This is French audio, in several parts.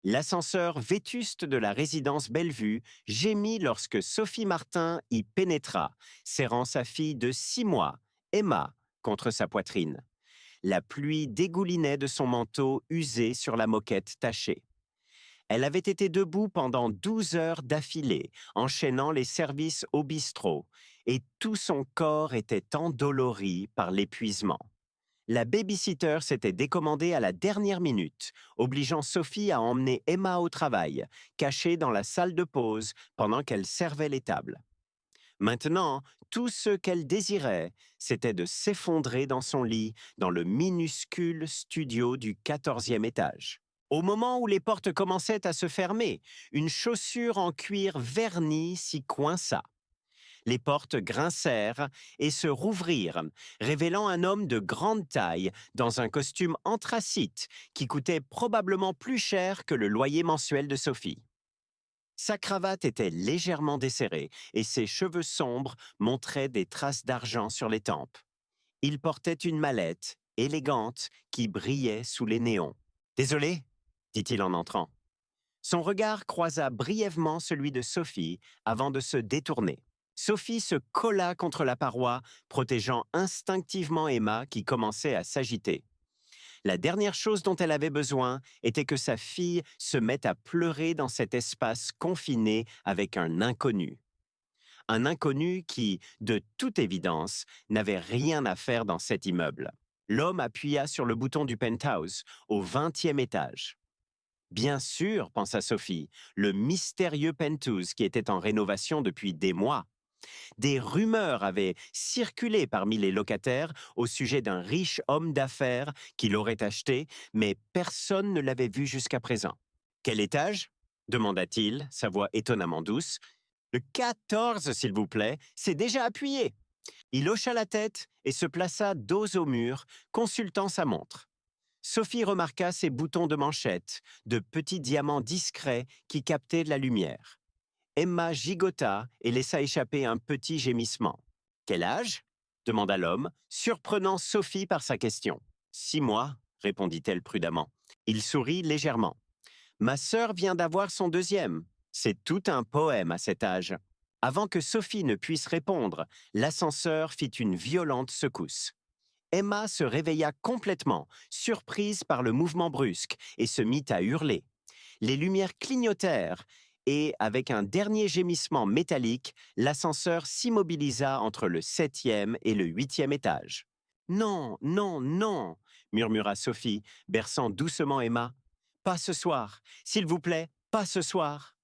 L'ascenseur vétuste de la résidence Bellevue gémit lorsque Sophie Martin y pénétra, serrant sa fille de 6 mois, Emma, contre sa poitrine. La pluie dégoulinait de son manteau usé sur la moquette tachée. Elle avait été debout pendant 12 heures d'affilée, enchaînant les services au bistrot, et tout son corps était endolori par l'épuisement. La babysitter s'était décommandée à la dernière minute, obligeant Sophie à emmener Emma au travail, cachée dans la salle de pause pendant qu'elle servait les tables. Maintenant, tout ce qu'elle désirait, c'était de s'effondrer dans son lit dans le minuscule studio du 14e étage. Au moment où les portes commençaient à se fermer, une chaussure en cuir verni s'y coinça. Les portes grincèrent et se rouvrirent, révélant un homme de grande taille dans un costume anthracite qui coûtait probablement plus cher que le loyer mensuel de Sophie. Sa cravate était légèrement desserrée et ses cheveux sombres montraient des traces d'argent sur les tempes. Il portait une mallette, élégante, qui brillait sous les néons. « Désolé » dit-il en entrant. Son regard croisa brièvement celui de Sophie avant de se détourner. Sophie se colla contre la paroi, protégeant instinctivement Emma qui commençait à s'agiter. La dernière chose dont elle avait besoin était que sa fille se mette à pleurer dans cet espace confiné avec un inconnu. Un inconnu qui, de toute évidence, n'avait rien à faire dans cet immeuble. L'homme appuya sur le bouton du penthouse, au 20e étage. Bien sûr, pensa Sophie, le mystérieux penthouse qui était en rénovation depuis des mois. Des rumeurs avaient circulé parmi les locataires au sujet d'un riche homme d'affaires qui l'aurait acheté, mais personne ne l'avait vu jusqu'à présent. « Quel étage » demanda-t-il, sa voix étonnamment douce. « Le 14, s'il vous plaît, c'est déjà appuyé. » Il hocha la tête et se plaça dos au mur, consultant sa montre. Sophie remarqua ses boutons de manchette, de petits diamants discrets qui captaient de la lumière. Emma gigota et laissa échapper un petit gémissement. « Quel âge » demanda l'homme, surprenant Sophie par sa question. « 6 mois, répondit-elle prudemment. Il sourit légèrement. « Ma sœur vient d'avoir son deuxième. C'est tout un poème à cet âge. » Avant que Sophie ne puisse répondre, l'ascenseur fit une violente secousse. Emma se réveilla complètement, surprise par le mouvement brusque, et se mit à hurler. Les lumières clignotèrent, et, avec un dernier gémissement métallique, l'ascenseur s'immobilisa entre le 7e et le 8e étage. « Non, non, non » murmura Sophie, berçant doucement Emma. « Pas ce soir, s'il vous plaît, pas ce soir. »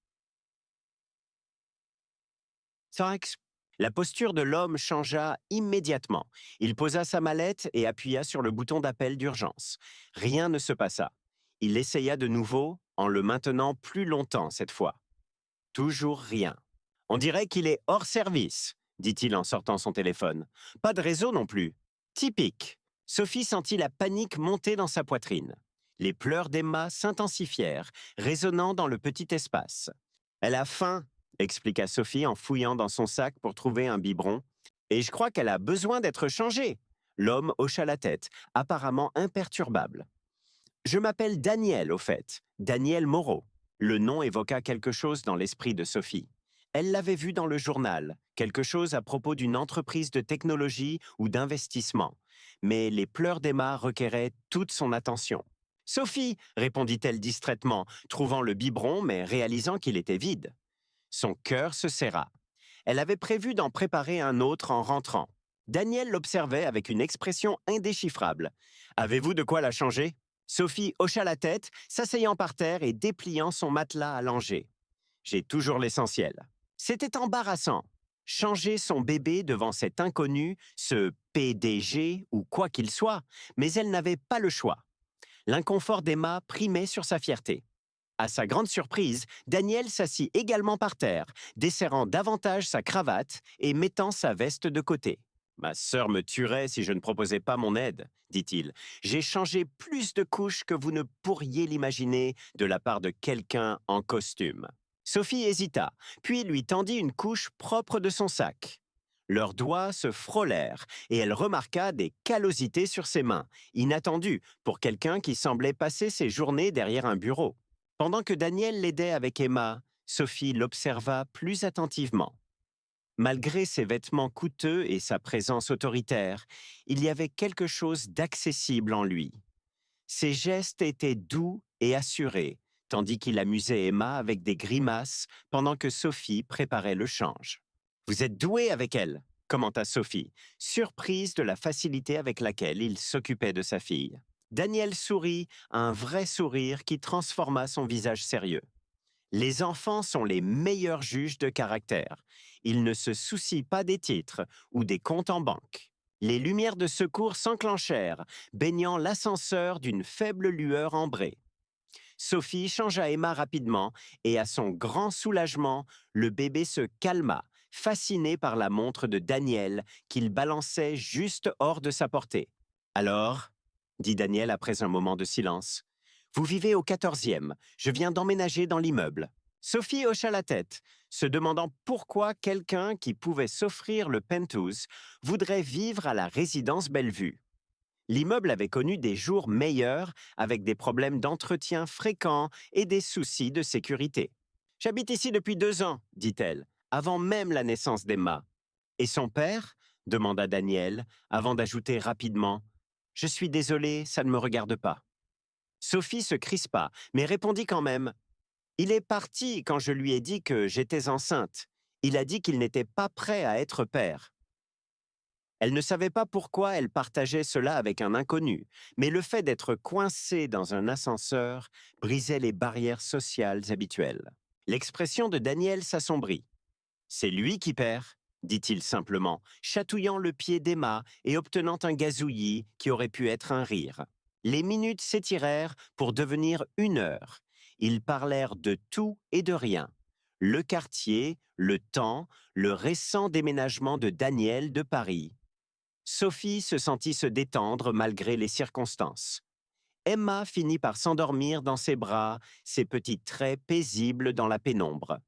Thanks. La posture de l'homme changea immédiatement. Il posa sa mallette et appuya sur le bouton d'appel d'urgence. Rien ne se passa. Il essaya de nouveau, en le maintenant plus longtemps cette fois. Toujours rien. « On dirait qu'il est hors service », dit-il en sortant son téléphone. « Pas de réseau non plus. Typique. » Sophie sentit la panique monter dans sa poitrine. Les pleurs d'Emma s'intensifièrent, résonnant dans le petit espace. « Elle a faim », expliqua Sophie en fouillant dans son sac pour trouver un biberon. « Et je crois qu'elle a besoin d'être changée. » L'homme hocha la tête, apparemment imperturbable. « Je m'appelle Daniel, au fait. Daniel Moreau. » Le nom évoqua quelque chose dans l'esprit de Sophie. Elle l'avait vu dans le journal, quelque chose à propos d'une entreprise de technologie ou d'investissement. Mais les pleurs d'Emma requéraient toute son attention. « Sophie » répondit-elle distraitement, trouvant le biberon mais réalisant qu'il était vide. Son cœur se serra. Elle avait prévu d'en préparer un autre en rentrant. Daniel l'observait avec une expression indéchiffrable. « Avez-vous de quoi la changer ?» Sophie hocha la tête, s'asseyant par terre et dépliant son matelas à langer. « J'ai toujours l'essentiel. » C'était embarrassant. Changer son bébé devant cet inconnu, ce PDG ou quoi qu'il soit, mais elle n'avait pas le choix. L'inconfort d'Emma primait sur sa fierté. À sa grande surprise, Daniel s'assit également par terre, desserrant davantage sa cravate et mettant sa veste de côté. « Ma sœur me tuerait si je ne proposais pas mon aide, » dit-il. « J'ai changé plus de couches que vous ne pourriez l'imaginer de la part de quelqu'un en costume. » Sophie hésita, puis lui tendit une couche propre de son sac. Leurs doigts se frôlèrent et elle remarqua des callosités sur ses mains, inattendues pour quelqu'un qui semblait passer ses journées derrière un bureau. Pendant que Daniel l'aidait avec Emma, Sophie l'observa plus attentivement. Malgré ses vêtements coûteux et sa présence autoritaire, il y avait quelque chose d'accessible en lui. Ses gestes étaient doux et assurés, tandis qu'il amusait Emma avec des grimaces pendant que Sophie préparait le change. Vous êtes doué avec elle, commenta Sophie, surprise de la facilité avec laquelle il s'occupait de sa fille. Daniel sourit, un vrai sourire qui transforma son visage sérieux. Les enfants sont les meilleurs juges de caractère. Ils ne se soucient pas des titres ou des comptes en banque. Les lumières de secours s'enclenchèrent, baignant l'ascenseur d'une faible lueur ambrée. Sophie changea Emma rapidement et à son grand soulagement, le bébé se calma, fasciné par la montre de Daniel qu'il balançait juste hors de sa portée. Alors, dit Daniel après un moment de silence, vous vivez au 14e, je viens d'emménager dans l'immeuble. Sophie hocha la tête, se demandant pourquoi quelqu'un qui pouvait s'offrir le penthouse voudrait vivre à la résidence Bellevue. L'immeuble avait connu des jours meilleurs avec des problèmes d'entretien fréquents et des soucis de sécurité. J'habite ici depuis 2 ans, dit-elle, avant même la naissance d'Emma. Et son père demanda Daniel, avant d'ajouter rapidement je suis désolé, ça ne me regarde pas. Sophie se crispa, mais répondit quand même il est parti quand je lui ai dit que j'étais enceinte. Il a dit qu'il n'était pas prêt à être père. Elle ne savait pas pourquoi elle partageait cela avec un inconnu, mais le fait d'être coincée dans un ascenseur brisait les barrières sociales habituelles. L'expression de Daniel s'assombrit. C'est lui qui perd, dit-il simplement, chatouillant le pied d'Emma et obtenant un gazouillis qui aurait pu être un rire. Les minutes s'étirèrent pour devenir 1 heure. Ils parlèrent de tout et de rien. Le quartier, le temps, le récent déménagement de Daniel de Paris. Sophie se sentit se détendre malgré les circonstances. Emma finit par s'endormir dans ses bras, ses petits traits paisibles dans la pénombre.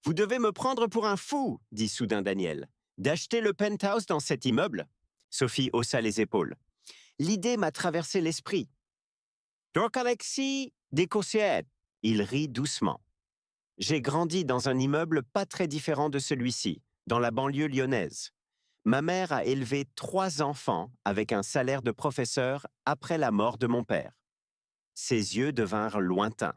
« Vous devez me prendre pour un fou, dit soudain Daniel. D'acheter le penthouse dans cet immeuble ?» Sophie haussa les épaules. « L'idée m'a traversé l'esprit. »« Donc Alexis, d'écossais !» Il rit doucement. « J'ai grandi dans un immeuble pas très différent de celui-ci, dans la banlieue lyonnaise. Ma mère a élevé 3 enfants avec un salaire de professeur après la mort de mon père. » Ses yeux devinrent lointains.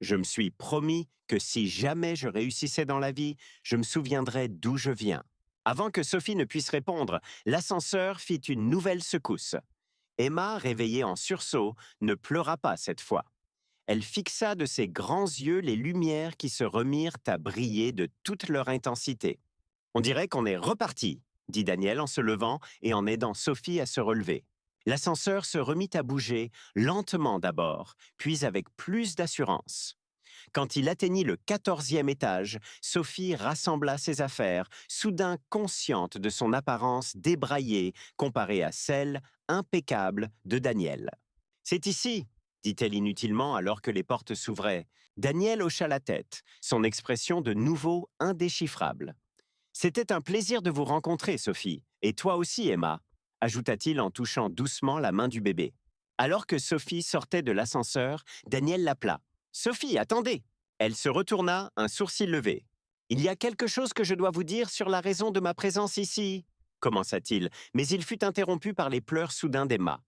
Je me suis promis que si jamais je réussissais dans la vie, je me souviendrais d'où je viens. Avant que Sophie ne puisse répondre, l'ascenseur fit une nouvelle secousse. Emma, réveillée en sursaut, ne pleura pas cette fois. Elle fixa de ses grands yeux les lumières qui se remirent à briller de toute leur intensité. « On dirait qu'on est reparti », dit Daniel en se levant et en aidant Sophie à se relever. L'ascenseur se remit à bouger, lentement d'abord, puis avec plus d'assurance. Quand il atteignit le 14e étage, Sophie rassembla ses affaires, soudain consciente de son apparence débraillée comparée à celle, impeccable, de Daniel. « C'est ici !» dit-elle inutilement alors que les portes s'ouvraient. Daniel hocha la tête, son expression de nouveau indéchiffrable. « C'était un plaisir de vous rencontrer, Sophie, et toi aussi, Emma, ajouta-t-il en touchant doucement la main du bébé. Alors que Sophie sortait de l'ascenseur, Daniel l'appela. « Sophie, attendez !» Elle se retourna, un sourcil levé. « Il y a quelque chose que je dois vous dire sur la raison de ma présence ici, » commença-t-il, mais il fut interrompu par les pleurs soudains d'Emma.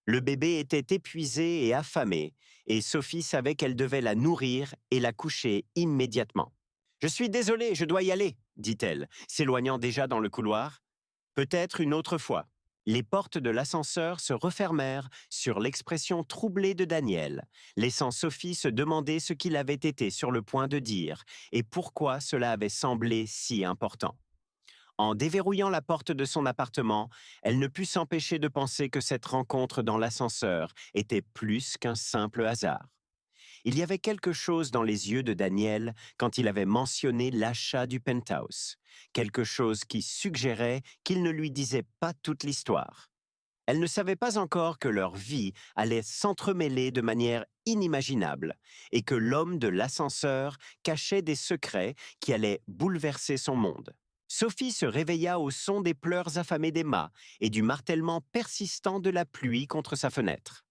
Le bébé était épuisé et affamé, et Sophie savait qu'elle devait la nourrir et la coucher immédiatement. « Je suis désolée, je dois y aller, » dit-elle, s'éloignant déjà dans le couloir. « Peut-être une autre fois. » Les portes de l'ascenseur se refermèrent sur l'expression troublée de Daniel, laissant Sophie se demander ce qu'il avait été sur le point de dire et pourquoi cela avait semblé si important. En déverrouillant la porte de son appartement, elle ne put s'empêcher de penser que cette rencontre dans l'ascenseur était plus qu'un simple hasard. Il y avait quelque chose dans les yeux de Daniel quand il avait mentionné l'achat du penthouse, quelque chose qui suggérait qu'il ne lui disait pas toute l'histoire. Elle ne savait pas encore que leur vie allait s'entremêler de manière inimaginable et que l'homme de l'ascenseur cachait des secrets qui allaient bouleverser son monde. Sophie se réveilla au son des pleurs affamés d'Emma et du martèlement persistant de la pluie contre sa fenêtre.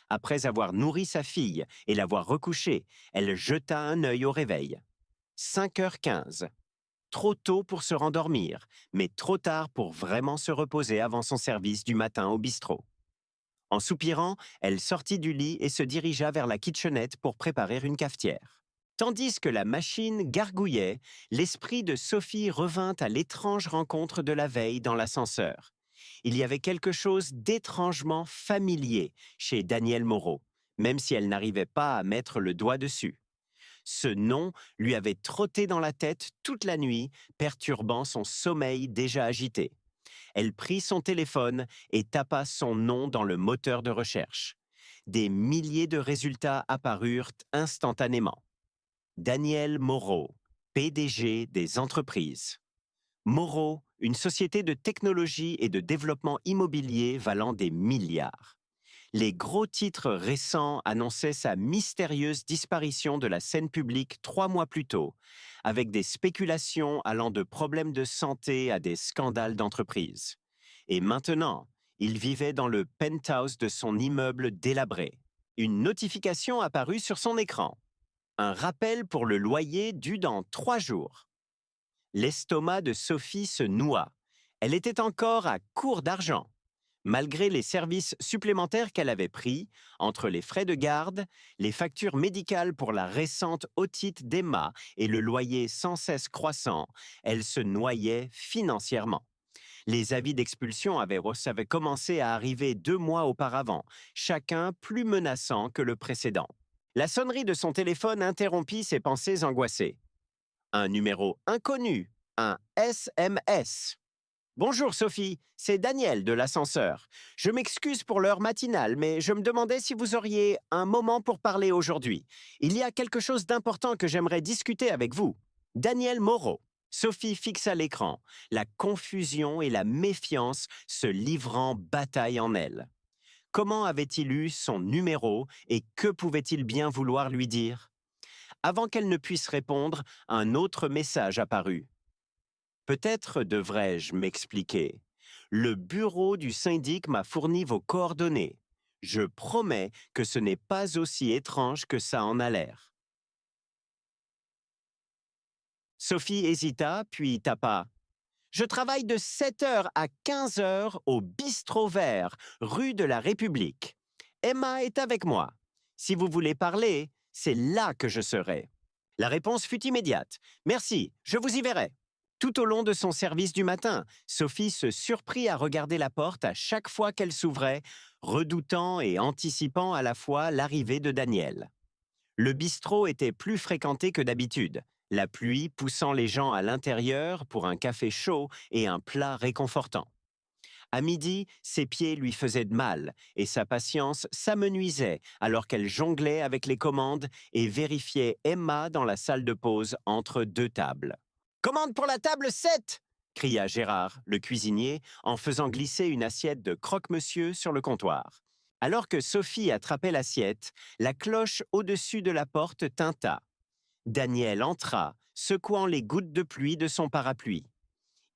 Après avoir nourri sa fille et l'avoir recouchée, elle jeta un œil au réveil. 5h15. Trop tôt pour se rendormir, mais trop tard pour vraiment se reposer avant son service du matin au bistrot. En soupirant, elle sortit du lit et se dirigea vers la kitchenette pour préparer une cafetière. Tandis que la machine gargouillait, l'esprit de Sophie revint à l'étrange rencontre de la veille dans l'ascenseur. Il y avait quelque chose d'étrangement familier chez Daniel Moreau, même si elle n'arrivait pas à mettre le doigt dessus. Ce nom lui avait trotté dans la tête toute la nuit, perturbant son sommeil déjà agité. Elle prit son téléphone et tapa son nom dans le moteur de recherche. Des milliers de résultats apparurent instantanément. Daniel Moreau, PDG des entreprises. Moreau, une société de technologie et de développement immobilier valant des milliards. Les gros titres récents annonçaient sa mystérieuse disparition de la scène publique 3 mois plus tôt, avec des spéculations allant de problèmes de santé à des scandales d'entreprise. Et maintenant, il vivait dans le penthouse de son immeuble délabré. Une notification apparut sur son écran. Un rappel pour le loyer dû dans 3 jours. L'estomac de Sophie se noua. Elle était encore à court d'argent. Malgré les services supplémentaires qu'elle avait pris, entre les frais de garde, les factures médicales pour la récente otite d'Emma et le loyer sans cesse croissant, elle se noyait financièrement. Les avis d'expulsion avaient commencé à arriver 2 mois auparavant, chacun plus menaçant que le précédent. La sonnerie de son téléphone interrompit ses pensées angoissées. Un numéro inconnu, un SMS. Bonjour Sophie, c'est Daniel de l'ascenseur. Je m'excuse pour l'heure matinale, mais je me demandais si vous auriez un moment pour parler aujourd'hui. Il y a quelque chose d'important que j'aimerais discuter avec vous. Daniel Moreau. Sophie fixa l'écran, la confusion et la méfiance se livrant bataille en elle. Comment avait-il eu son numéro et que pouvait-il bien vouloir lui dire? Avant qu'elle ne puisse répondre, un autre message apparut. Peut-être devrais-je m'expliquer. Le bureau du syndic m'a fourni vos coordonnées. Je promets que ce n'est pas aussi étrange que ça en a l'air. Sophie hésita, puis tapa. Je travaille de 7h à 15h au Bistrot Vert, rue de la République. Emma est avec moi. Si vous voulez parler, c'est là que je serai. La réponse fut immédiate. Merci, je vous y verrai. Tout au long de son service du matin, Sophie se surprit à regarder la porte à chaque fois qu'elle s'ouvrait, redoutant et anticipant à la fois l'arrivée de Daniel. Le bistrot était plus fréquenté que d'habitude, la pluie poussant les gens à l'intérieur pour un café chaud et un plat réconfortant. À midi, ses pieds lui faisaient de mal et sa patience s'amenuisait alors qu'elle jonglait avec les commandes et vérifiait Emma dans la salle de pause entre 2 tables. « Commande pour la table 7 !» cria Gérard, le cuisinier, en faisant glisser une assiette de croque-monsieur sur le comptoir. Alors que Sophie attrapait l'assiette, la cloche au-dessus de la porte tinta. Daniel entra, secouant les gouttes de pluie de son parapluie.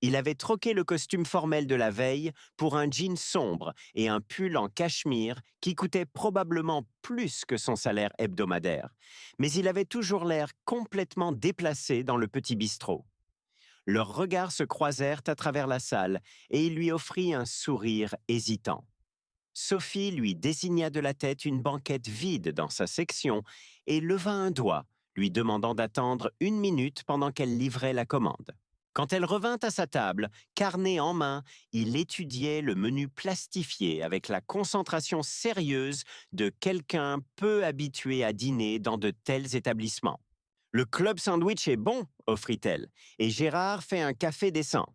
Il avait troqué le costume formel de la veille pour un jean sombre et un pull en cachemire qui coûtait probablement plus que son salaire hebdomadaire. Mais il avait toujours l'air complètement déplacé dans le petit bistrot. Leurs regards se croisèrent à travers la salle et il lui offrit un sourire hésitant. Sophie lui désigna de la tête une banquette vide dans sa section et leva un doigt, lui demandant d'attendre 1 minute pendant qu'elle livrait la commande. Quand elle revint à sa table, carnet en main, il étudiait le menu plastifié avec la concentration sérieuse de quelqu'un peu habitué à dîner dans de tels établissements. « Le club sandwich est bon », offrit-elle, et Gérard fait un café décent.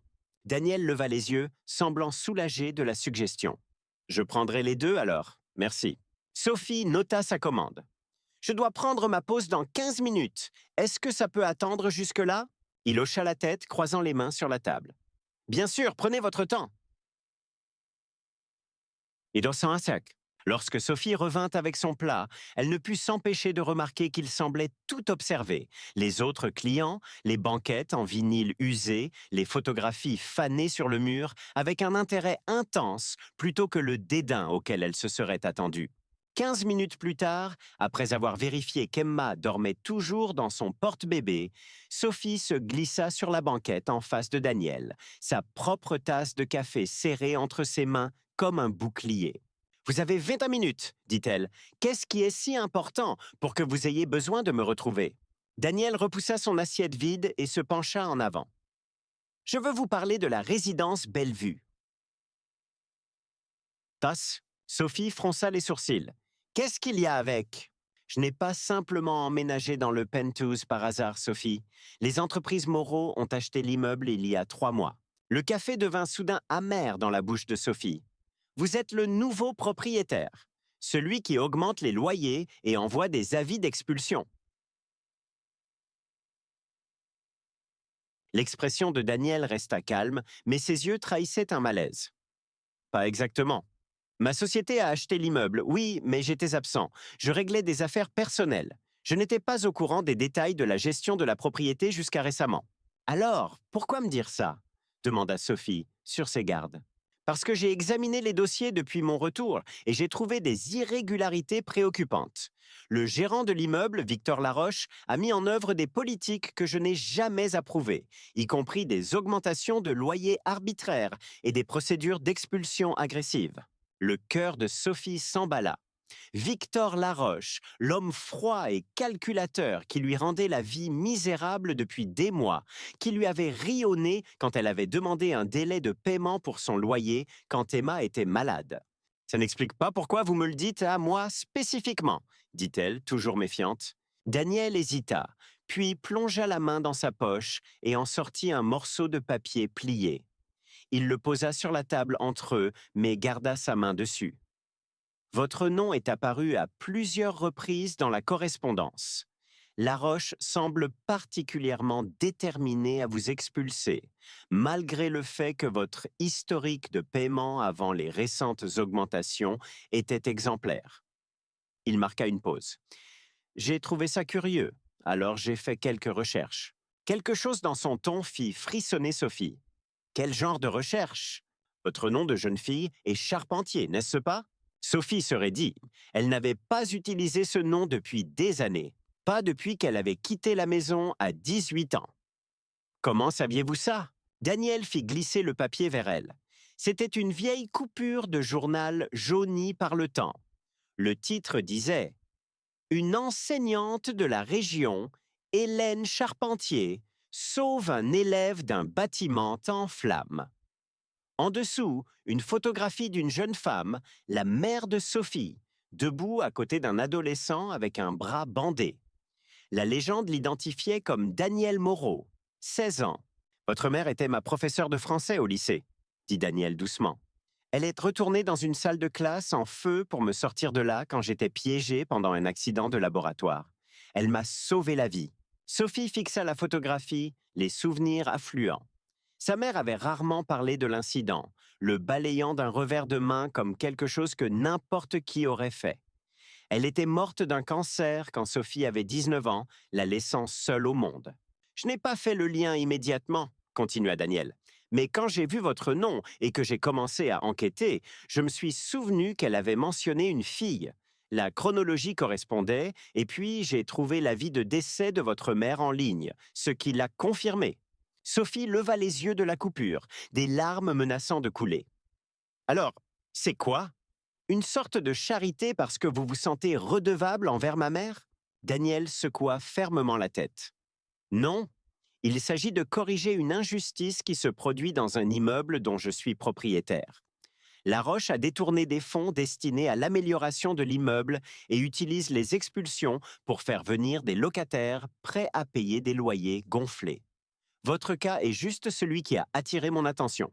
Daniel leva les yeux, semblant soulagé de la suggestion. « Je prendrai les 2 alors, merci. » Sophie nota sa commande. « Je dois prendre ma pause dans 15 minutes. Est-ce que ça peut attendre jusque-là ?» Il hocha la tête, croisant les mains sur la table. « Bien sûr, prenez votre temps. » Et dans un sac. Lorsque Sophie revint avec son plat, elle ne put s'empêcher de remarquer qu'il semblait tout observer. Les autres clients, les banquettes en vinyle usé, les photographies fanées sur le mur, avec un intérêt intense plutôt que le dédain auquel elle se serait attendue. 15 minutes plus tard, après avoir vérifié qu'Emma dormait toujours dans son porte-bébé, Sophie se glissa sur la banquette en face de Daniel, sa propre tasse de café serrée entre ses mains comme un bouclier. Vous avez 21 minutes, dit-elle. Qu'est-ce qui est si important pour que vous ayez besoin de me retrouver? Daniel repoussa son assiette vide et se pencha en avant. Je veux vous parler de la résidence Bellevue. Tasse, Sophie fronça les sourcils. Qu'est-ce qu'il y a avec? Je n'ai pas simplement emménagé dans le penthouse par hasard, Sophie. Les entreprises Moreau ont acheté l'immeuble il y a 3 mois. Le café devint soudain amer dans la bouche de Sophie. Vous êtes le nouveau propriétaire, celui qui augmente les loyers et envoie des avis d'expulsion. L'expression de Daniel resta calme, mais ses yeux trahissaient un malaise. Pas exactement. Ma société a acheté l'immeuble, oui, mais j'étais absent. Je réglais des affaires personnelles. Je n'étais pas au courant des détails de la gestion de la propriété jusqu'à récemment. Alors, pourquoi me dire ça? Demanda Sophie, sur ses gardes. Parce que j'ai examiné les dossiers depuis mon retour et j'ai trouvé des irrégularités préoccupantes. Le gérant de l'immeuble, Victor Laroche, a mis en œuvre des politiques que je n'ai jamais approuvées, y compris des augmentations de loyers arbitraires et des procédures d'expulsion agressives. Le cœur de Sophie s'emballa. Victor Laroche, l'homme froid et calculateur qui lui rendait la vie misérable depuis des mois, qui lui avait ri au nez quand elle avait demandé un délai de paiement pour son loyer quand Emma était malade. Ça n'explique pas pourquoi vous me le dites à moi spécifiquement, dit-elle, toujours méfiante. Daniel hésita, puis plongea la main dans sa poche et en sortit un morceau de papier plié. Il le posa sur la table entre eux, mais garda sa main dessus. Votre nom est apparu à plusieurs reprises dans la correspondance. Laroche semble particulièrement déterminé à vous expulser, malgré le fait que votre historique de paiement avant les récentes augmentations était exemplaire. Il marqua une pause. J'ai trouvé ça curieux, alors j'ai fait quelques recherches. Quelque chose dans son ton fit frissonner Sophie. Quel genre de recherche? Votre nom de jeune fille est Charpentier, n'est-ce pas? Sophie serait dit, elle n'avait pas utilisé ce nom depuis des années, pas depuis qu'elle avait quitté la maison à 18 ans. Comment saviez-vous ça? Daniel fit glisser le papier vers elle. C'était une vieille coupure de journal jaunie par le temps. Le titre disait « Une enseignante de la région, Hélène Charpentier, sauve un élève d'un bâtiment en flammes. » En dessous, une photographie d'une jeune femme, la mère de Sophie, debout à côté d'un adolescent avec un bras bandé. La légende l'identifiait comme Daniel Moreau, 16 ans. Votre mère était ma professeure de français au lycée, dit Daniel doucement. Elle est retournée dans une salle de classe en feu pour me sortir de là quand j'étais piégé pendant un accident de laboratoire. Elle m'a sauvé la vie. Sophie fixa la photographie, les souvenirs affluents. Sa mère avait rarement parlé de l'incident, le balayant d'un revers de main comme quelque chose que n'importe qui aurait fait. Elle était morte d'un cancer quand Sophie avait 19 ans, la laissant seule au monde. Je n'ai pas fait le lien immédiatement, continua Daniel. Mais quand j'ai vu votre nom et que j'ai commencé à enquêter, je me suis souvenu qu'elle avait mentionné une fille. La chronologie correspondait, et puis j'ai trouvé l'avis de décès de votre mère en ligne, ce qui l'a confirmé. Sophie leva les yeux de la coupure, des larmes menaçant de couler. Alors, c'est quoi? Une sorte de charité parce que vous vous sentez redevable envers ma mère? Daniel secoua fermement la tête. Non, il s'agit de corriger une injustice qui se produit dans un immeuble dont je suis propriétaire. Laroche a détourné des fonds destinés à l'amélioration de l'immeuble et utilise les expulsions pour faire venir des locataires prêts à payer des loyers gonflés. Votre cas est juste celui qui a attiré mon attention.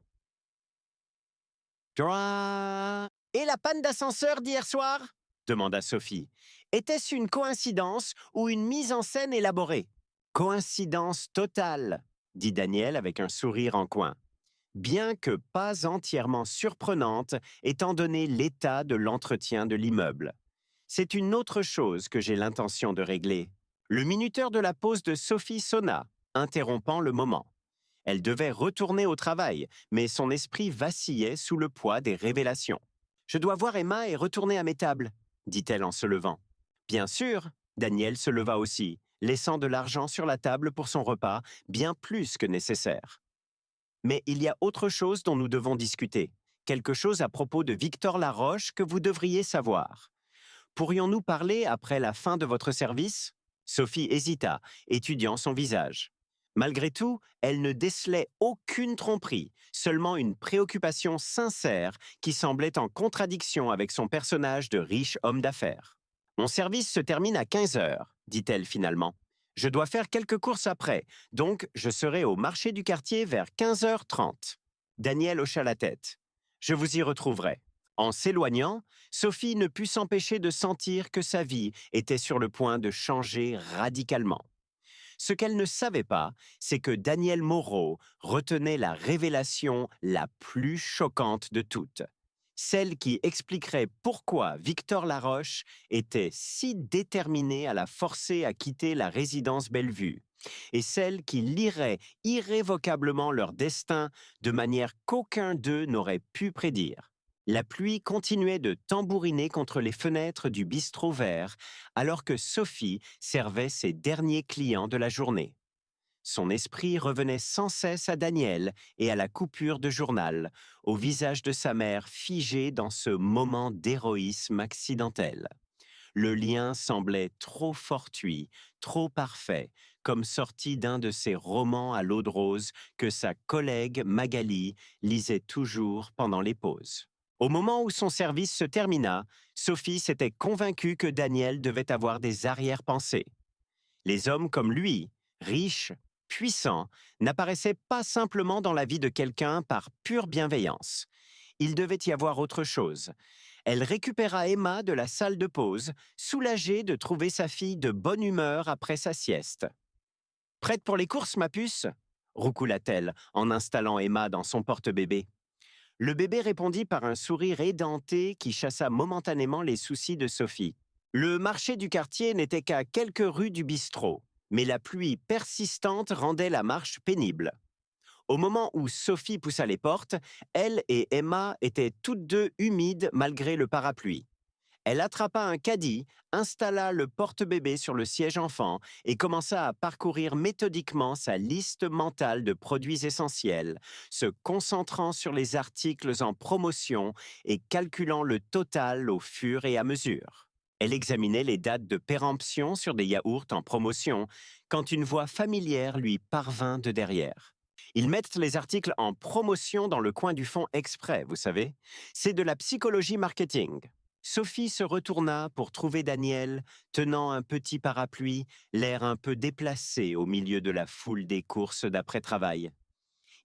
Dra- Et la panne d'ascenseur d'hier soir? Demanda Sophie. Était-ce une coïncidence ou une mise en scène élaborée? Coïncidence totale, dit Daniel avec un sourire en coin. Bien que pas entièrement surprenante étant donné l'état de l'entretien de l'immeuble. C'est une autre chose que j'ai l'intention de régler. Le minuteur de la pause de Sophie sonna, interrompant le moment. Elle devait retourner au travail, mais son esprit vacillait sous le poids des révélations. « Je dois voir Emma et retourner à mes tables. » dit-elle en se levant. Bien sûr, Daniel se leva aussi, laissant de l'argent sur la table pour son repas, bien plus que nécessaire. Mais il y a autre chose dont nous devons discuter, quelque chose à propos de Victor Laroche que vous devriez savoir. Pourrions-nous parler après la fin de votre service? Sophie hésita, étudiant son visage. Malgré tout, elle ne décelait aucune tromperie, seulement une préoccupation sincère qui semblait en contradiction avec son personnage de riche homme d'affaires. Mon service se termine à 15 heures, dit-elle finalement. Je dois faire quelques courses après, donc je serai au marché du quartier vers 15h30. Daniel hocha la tête. Je vous y retrouverai. En s'éloignant, Sophie ne put s'empêcher de sentir que sa vie était sur le point de changer radicalement. Ce qu'elle ne savait pas, c'est que Daniel Moreau retenait la révélation la plus choquante de toutes. Celle qui expliquerait pourquoi Victor Laroche était si déterminé à la forcer à quitter la résidence Bellevue, et celle qui lirait irrévocablement leur destin de manière qu'aucun d'eux n'aurait pu prédire. La pluie continuait de tambouriner contre les fenêtres du bistrot vert alors que Sophie servait ses derniers clients de la journée. Son esprit revenait sans cesse à Daniel et à la coupure de journal, au visage de sa mère figé dans ce moment d'héroïsme accidentel. Le lien semblait trop fortuit, trop parfait, comme sorti d'un de ces romans à l'eau de rose que sa collègue Magali lisait toujours pendant les pauses. Au moment où son service se termina, Sophie s'était convaincue que Daniel devait avoir des arrière-pensées. Les hommes comme lui, riches, puissants, n'apparaissaient pas simplement dans la vie de quelqu'un par pure bienveillance. Il devait y avoir autre chose. Elle récupéra Emma de la salle de pause, soulagée de trouver sa fille de bonne humeur après sa sieste. « Prête pour les courses, ma puce ?» roucoula-t-elle en installant Emma dans son porte-bébé. Le bébé répondit par un sourire édenté qui chassa momentanément les soucis de Sophie. Le marché du quartier n'était qu'à quelques rues du bistrot, mais la pluie persistante rendait la marche pénible. Au moment où Sophie poussa les portes, elle et Emma étaient toutes deux humides malgré le parapluie. Elle attrapa un caddie, installa le porte-bébé sur le siège enfant et commença à parcourir méthodiquement sa liste mentale de produits essentiels, se concentrant sur les articles en promotion et calculant le total au fur et à mesure. Elle examinait les dates de péremption sur des yaourts en promotion quand une voix familière lui parvint de derrière. Ils mettent les articles en promotion dans le coin du fond exprès, vous savez. C'est de la psychologie marketing. Sophie se retourna pour trouver Daniel, tenant un petit parapluie, l'air un peu déplacé au milieu de la foule des courses d'après-travail.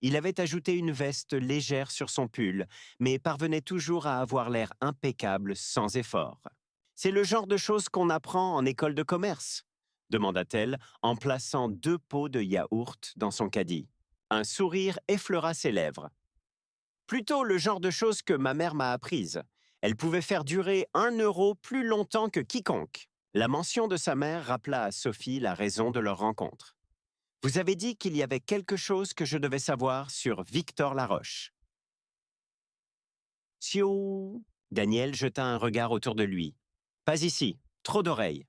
Il avait ajouté une veste légère sur son pull, mais parvenait toujours à avoir l'air impeccable sans effort. « C'est le genre de choses qu'on apprend en école de commerce ?» demanda-t-elle en plaçant 2 pots de yaourt dans son caddie. Un sourire effleura ses lèvres. « Plutôt le genre de choses que ma mère m'a apprises. Elle pouvait faire durer 1 € plus longtemps que quiconque. » La mention de sa mère rappela à Sophie la raison de leur rencontre. « Vous avez dit qu'il y avait quelque chose que je devais savoir sur Victor Laroche. » Sioux! Daniel jeta un regard autour de lui. « Pas ici, trop d'oreilles. »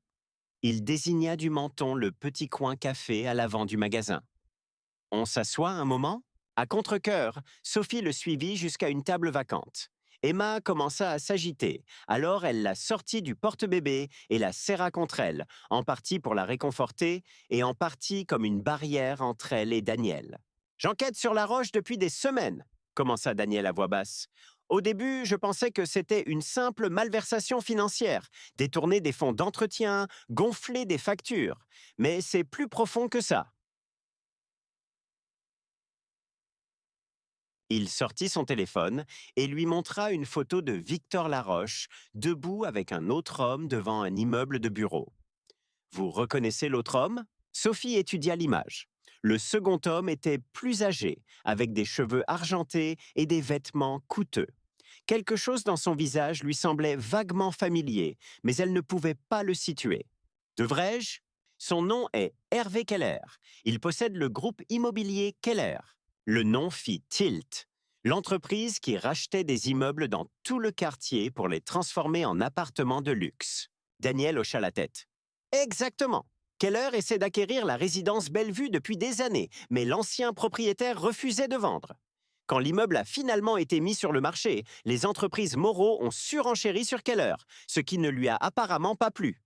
Il désigna du menton le petit coin café à l'avant du magasin. « On s'assoit un moment ?» À contre-cœur, Sophie le suivit jusqu'à une table vacante. Emma commença à s'agiter, alors elle la sortit du porte-bébé et la serra contre elle, en partie pour la réconforter et en partie comme une barrière entre elle et Daniel. « J'enquête sur la roche depuis des semaines, » commença Daniel à voix basse. « Au début, je pensais que c'était une simple malversation financière, détourner des fonds d'entretien, gonfler des factures. Mais c'est plus profond que ça. » Il sortit son téléphone et lui montra une photo de Victor Laroche, debout avec un autre homme devant un immeuble de bureaux. « Vous reconnaissez l'autre homme ?» Sophie étudia l'image. Le second homme était plus âgé, avec des cheveux argentés et des vêtements coûteux. Quelque chose dans son visage lui semblait vaguement familier, mais elle ne pouvait pas le situer. « Devrais-je ?» Son nom est Hervé Keller. Il possède le groupe immobilier Keller. Le nom fit tilt. L'entreprise qui rachetait des immeubles dans tout le quartier pour les transformer en appartements de luxe. Daniel hocha la tête. Exactement. Keller essaie d'acquérir la résidence Bellevue depuis des années, mais l'ancien propriétaire refusait de vendre. Quand l'immeuble a finalement été mis sur le marché, les entreprises Moreau ont surenchéri sur Keller, ce qui ne lui a apparemment pas plu.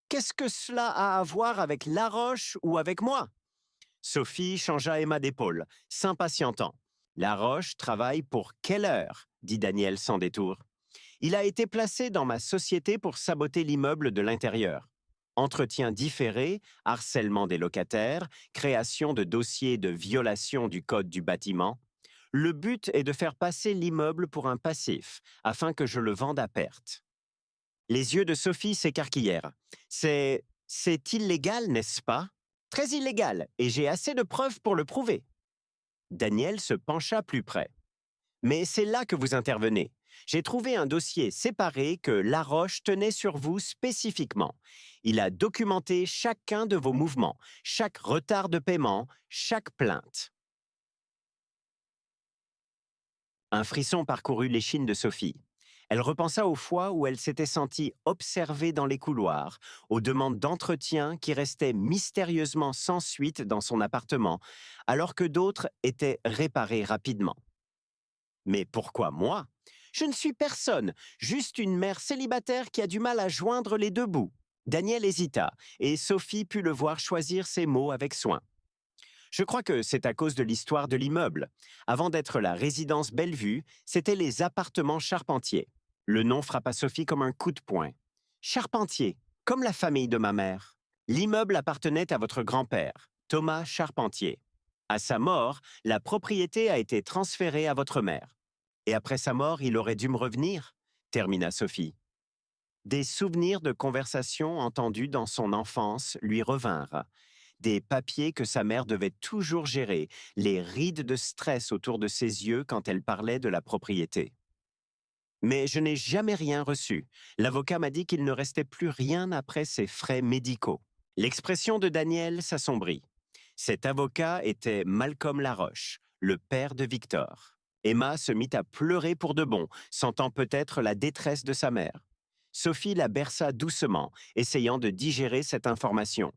Qu'est-ce que cela a à voir avec Laroche ou avec moi? Sophie changea Emma d'épaule, s'impatientant. Laroche travaille pour Keller, dit Daniel sans détour. Il a été placé dans ma société pour saboter l'immeuble de l'intérieur. Entretien différé, harcèlement des locataires, création de dossiers de violation du code du bâtiment. Le but est de faire passer l'immeuble pour un passif, afin que je le vende à perte. Les yeux de Sophie s'écarquillèrent. C'est illégal, n'est-ce pas? Très illégal, et j'ai assez de preuves pour le prouver. Daniel se pencha plus près. Mais c'est là que vous intervenez. J'ai trouvé un dossier séparé que Laroche tenait sur vous spécifiquement. Il a documenté chacun de vos mouvements, chaque retard de paiement, chaque plainte. Un frisson parcourut l'échine de Sophie. Elle repensa aux fois où elle s'était sentie observée dans les couloirs, aux demandes d'entretien qui restaient mystérieusement sans suite dans son appartement, alors que d'autres étaient réparées rapidement. Mais pourquoi moi? Je ne suis personne, juste une mère célibataire qui a du mal à joindre les deux bouts. Daniel hésita, et Sophie put le voir choisir ses mots avec soin. Je crois que c'est à cause de l'histoire de l'immeuble. Avant d'être la résidence Bellevue, c'était les appartements Charpentier. Le nom frappa Sophie comme un coup de poing. Charpentier, comme la famille de ma mère. L'immeuble appartenait à votre grand-père, Thomas Charpentier. À sa mort, la propriété a été transférée à votre mère. Et après sa mort, il aurait dû me revenir, termina Sophie. Des souvenirs de conversations entendues dans son enfance lui revinrent. Des papiers que sa mère devait toujours gérer, les rides de stress autour de ses yeux quand elle parlait de la propriété. Mais je n'ai jamais rien reçu. L'avocat m'a dit qu'il ne restait plus rien après ses frais médicaux. L'expression de Daniel s'assombrit. Cet avocat était Malcolm Laroche, le père de Victor. Emma se mit à pleurer pour de bon, sentant peut-être la détresse de sa mère. Sophie la berça doucement, essayant de digérer cette information.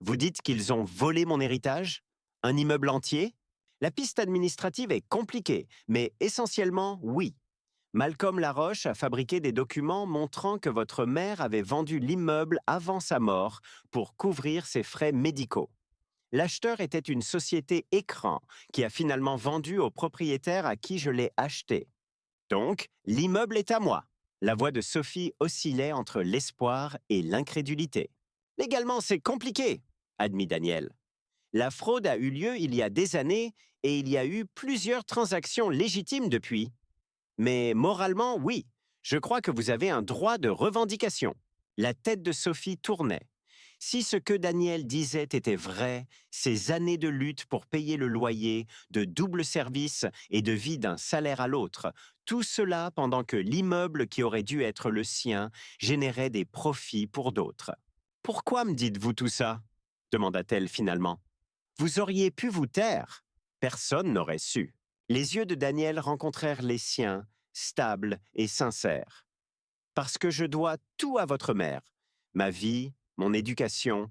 Vous dites qu'ils ont volé mon héritage? Un immeuble entier? La piste administrative est compliquée, mais essentiellement, oui. Malcolm Laroche a fabriqué des documents montrant que votre mère avait vendu l'immeuble avant sa mort pour couvrir ses frais médicaux. L'acheteur était une société écran qui a finalement vendu au propriétaire à qui je l'ai acheté. Donc, l'immeuble est à moi. La voix de Sophie oscillait entre l'espoir et l'incrédulité. Légalement, c'est compliqué, admit Daniel. La fraude a eu lieu il y a des années et il y a eu plusieurs transactions légitimes depuis. Mais moralement, oui, je crois que vous avez un droit de revendication. La tête de Sophie tournait. Si ce que Daniel disait était vrai, ces années de lutte pour payer le loyer, de double service et de vie d'un salaire à l'autre, tout cela pendant que l'immeuble qui aurait dû être le sien générait des profits pour d'autres. Pourquoi me dites-vous tout ça? Demanda-t-elle finalement. Vous auriez pu vous taire. Personne n'aurait su. Les yeux de Daniel rencontrèrent les siens, stables et sincères. Parce que je dois tout à votre mère. Ma vie, mon éducation,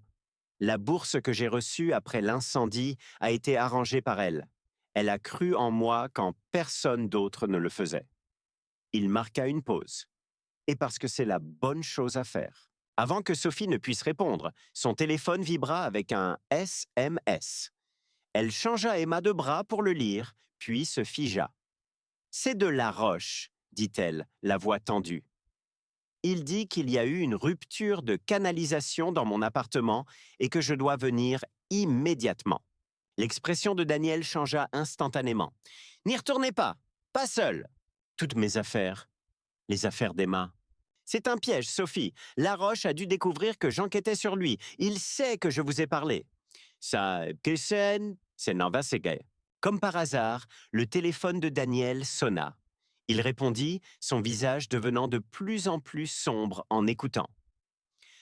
la bourse que j'ai reçue après l'incendie a été arrangée par elle. Elle a cru en moi quand personne d'autre ne le faisait. Il marqua une pause. Et parce que c'est la bonne chose à faire. Avant que Sophie ne puisse répondre, son téléphone vibra avec un SMS. Elle changea Emma de bras pour le lire, puis se figea. « C'est de Laroche, dit-elle, la voix tendue. Il dit qu'il y a eu une rupture de canalisation dans mon appartement et que je dois venir immédiatement. » L'expression de Daniel changea instantanément. « N'y retournez pas, pas seul. Toutes mes affaires, les affaires d'Emma. » C'est un piège, Sophie. Laroche a dû découvrir que j'enquêtais sur lui. Il sait que je vous ai parlé. Ça, c'est Navasegay. Comme par hasard, le téléphone de Daniel sonna. Il répondit, son visage devenant de plus en plus sombre en écoutant.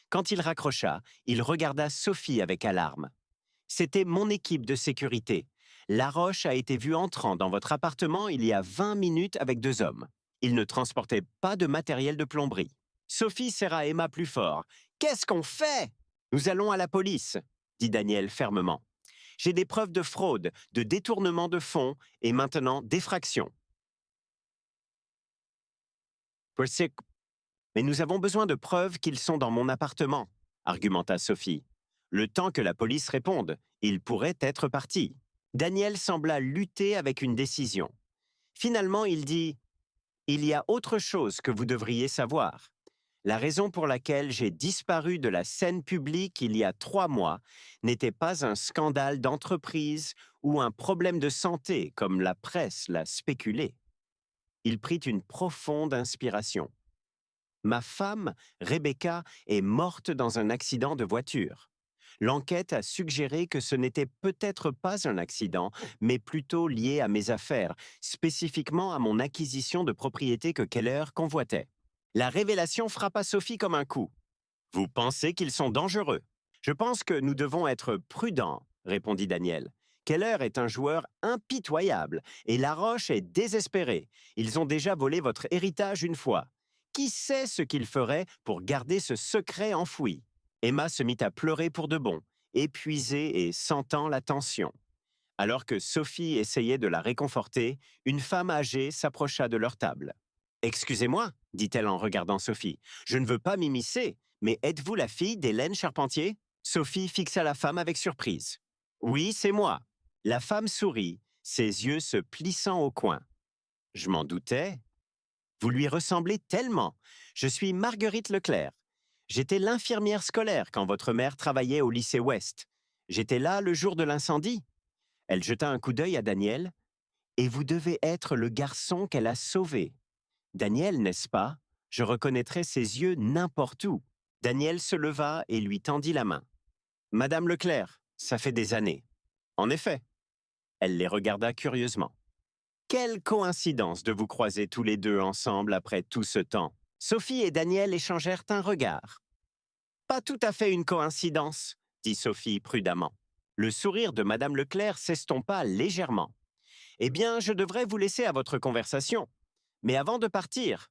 Quand il raccrocha, il regarda Sophie avec alarme. « C'était mon équipe de sécurité. Laroche a été vu entrant dans votre appartement il y a 20 minutes avec 2 hommes. Il ne transportait pas de matériel de plomberie. Sophie serra Emma plus fort. Qu'est-ce qu'on fait? Nous allons à la police, dit Daniel fermement. J'ai des preuves de fraude, de détournement de fonds et maintenant d'effraction. Mais nous avons besoin de preuves qu'ils sont dans mon appartement, argumenta Sophie. Le temps que la police réponde, ils pourraient être partis. Daniel sembla lutter avec une décision. Finalement, il dit « Il y a autre chose que vous devriez savoir. La raison pour laquelle j'ai disparu de la scène publique il y a 3 mois n'était pas un scandale d'entreprise ou un problème de santé comme la presse l'a spéculé. » Il prit une profonde inspiration. Ma femme, Rebecca, est morte dans un accident de voiture. L'enquête a suggéré que ce n'était peut-être pas un accident, mais plutôt lié à mes affaires, spécifiquement à mon acquisition de propriétés que Keller convoitait. La révélation frappa Sophie comme un coup. « Vous pensez qu'ils sont dangereux? » « Je pense que nous devons être prudents, » répondit Daniel. « Keller est un joueur impitoyable et Laroche est désespéré. Ils ont déjà volé votre héritage une fois. Qui sait ce qu'il ferait pour garder ce secret enfoui? » Emma se mit à pleurer pour de bon, épuisée et sentant la tension. Alors que Sophie essayait de la réconforter, une femme âgée s'approcha de leur table. « Excusez-moi, dit-elle en regardant Sophie, je ne veux pas m'immiscer, mais êtes-vous la fille d'Hélène Charpentier? » Sophie fixa la femme avec surprise. « Oui, c'est moi. » La femme sourit, ses yeux se plissant au coin. « Je m'en doutais. Vous lui ressemblez tellement. Je suis Marguerite Leclerc. J'étais l'infirmière scolaire quand votre mère travaillait au lycée Ouest. J'étais là le jour de l'incendie. » Elle jeta un coup d'œil à Daniel. « Et vous devez être le garçon qu'elle a sauvé. Daniel, n'est-ce pas? Je reconnaîtrais ses yeux n'importe où. » Daniel se leva et lui tendit la main. « Madame Leclerc, ça fait des années. » En effet. Elle les regarda curieusement. « Quelle coïncidence de vous croiser tous les deux ensemble après tout ce temps. » Sophie et Daniel échangèrent un regard. « Pas tout à fait une coïncidence, » dit Sophie prudemment. Le sourire de Madame Leclerc s'estompa légèrement. « Eh bien, je devrais vous laisser à votre conversation. Mais avant de partir... »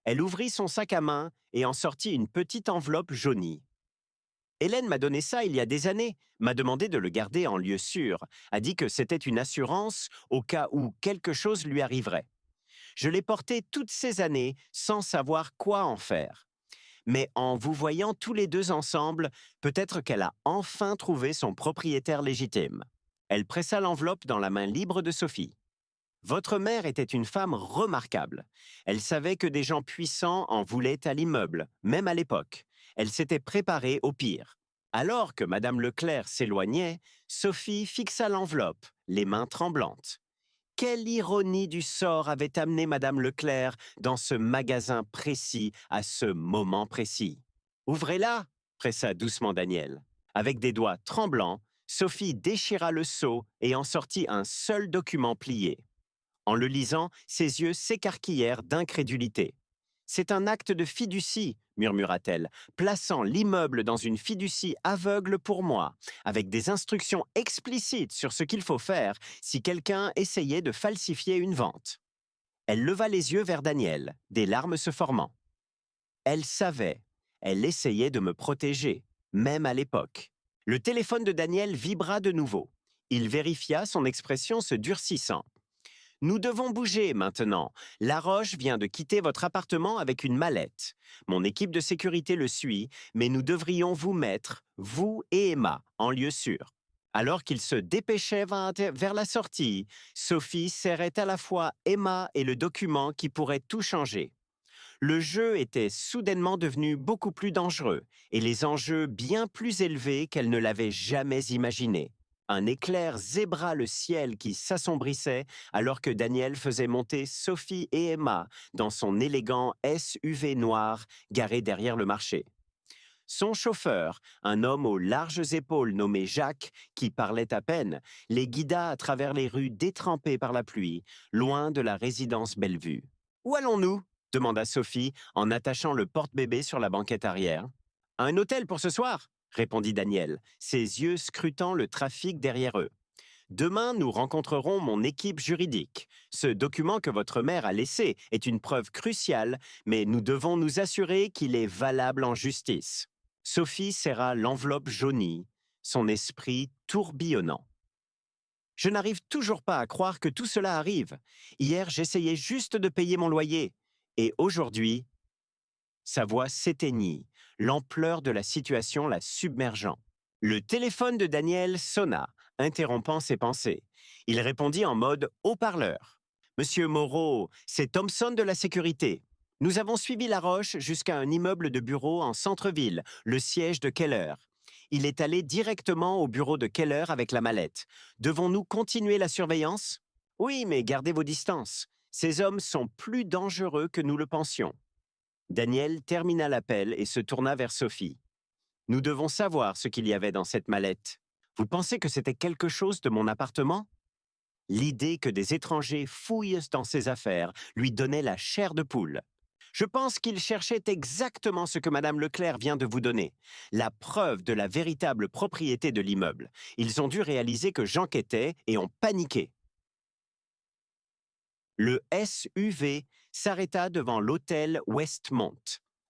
Elle ouvrit son sac à main et en sortit une petite enveloppe jaunie. « Hélène m'a donné ça il y a des années, m'a demandé de le garder en lieu sûr, a dit que c'était une assurance au cas où quelque chose lui arriverait. Je l'ai porté toutes ces années sans savoir quoi en faire. Mais en vous voyant tous les deux ensemble, peut-être qu'elle a enfin trouvé son propriétaire légitime. » Elle pressa l'enveloppe dans la main libre de Sophie. « Votre mère était une femme remarquable. Elle savait que des gens puissants en voulaient à l'immeuble, même à l'époque. Elle s'était préparée au pire. » Alors que Madame Leclerc s'éloignait, Sophie fixa l'enveloppe, les mains tremblantes. Quelle ironie du sort avait amené Madame Leclerc dans ce magasin précis à ce moment précis. « Ouvrez-la !» pressa doucement Daniel. Avec des doigts tremblants, Sophie déchira le sceau et en sortit un seul document plié. En le lisant, ses yeux s'écarquillèrent d'incrédulité. « C'est un acte de fiducie, » murmura-t-elle, plaçant l'immeuble dans une fiducie aveugle pour moi, avec des instructions explicites sur ce qu'il faut faire si quelqu'un essayait de falsifier une vente. Elle leva les yeux vers Daniel, des larmes se formant. Elle savait, elle essayait de me protéger, même à l'époque. Le téléphone de Daniel vibra de nouveau. Il vérifia son expression se durcissant. « Nous devons bouger maintenant. Laroche vient de quitter votre appartement avec une mallette. Mon équipe de sécurité le suit, mais nous devrions vous mettre, vous et Emma, en lieu sûr. » Alors qu'il se dépêchait vers la sortie, Sophie serrait à la fois Emma et le document qui pourrait tout changer. Le jeu était soudainement devenu beaucoup plus dangereux et les enjeux bien plus élevés qu'elle ne l'avait jamais imaginé. Un éclair zébra le ciel qui s'assombrissait alors que Daniel faisait monter Sophie et Emma dans son élégant SUV noir garé derrière le marché. Son chauffeur, un homme aux larges épaules nommé Jacques, qui parlait à peine, les guida à travers les rues détrempées par la pluie, loin de la résidence Bellevue. « Où allons-nous » demanda Sophie en attachant le porte-bébé sur la banquette arrière. « À un hôtel pour ce soir ?» répondit Daniel, ses yeux scrutant le trafic derrière eux. Demain, nous rencontrerons mon équipe juridique. Ce document que votre mère a laissé est une preuve cruciale, mais nous devons nous assurer qu'il est valable en justice. Sophie serra l'enveloppe jaunie, son esprit tourbillonnant. Je n'arrive toujours pas à croire que tout cela arrive. Hier, j'essayais juste de payer mon loyer. Et aujourd'hui, sa voix s'éteignit, l'ampleur de la situation la submergeant. Le téléphone de Daniel sonna, interrompant ses pensées. Il répondit en mode haut-parleur. Monsieur Moreau, c'est Thompson de la sécurité. Nous avons suivi la roche jusqu'à un immeuble de bureau en centre-ville, le siège de Keller. Il est allé directement au bureau de Keller avec la mallette. Devons-nous continuer la surveillance? Oui, mais gardez vos distances. Ces hommes sont plus dangereux que nous le pensions. Daniel termina l'appel et se tourna vers Sophie. Nous devons savoir ce qu'il y avait dans cette mallette. Vous pensez que c'était quelque chose de mon appartement? L'idée que des étrangers fouillent dans ses affaires lui donnait la chair de poule. Je pense qu'ils cherchaient exactement ce que Madame Leclerc vient de vous donner, la preuve de la véritable propriété de l'immeuble. Ils ont dû réaliser que j'enquêtais et ont paniqué. Le SUV s'arrêta devant l'hôtel Westmont,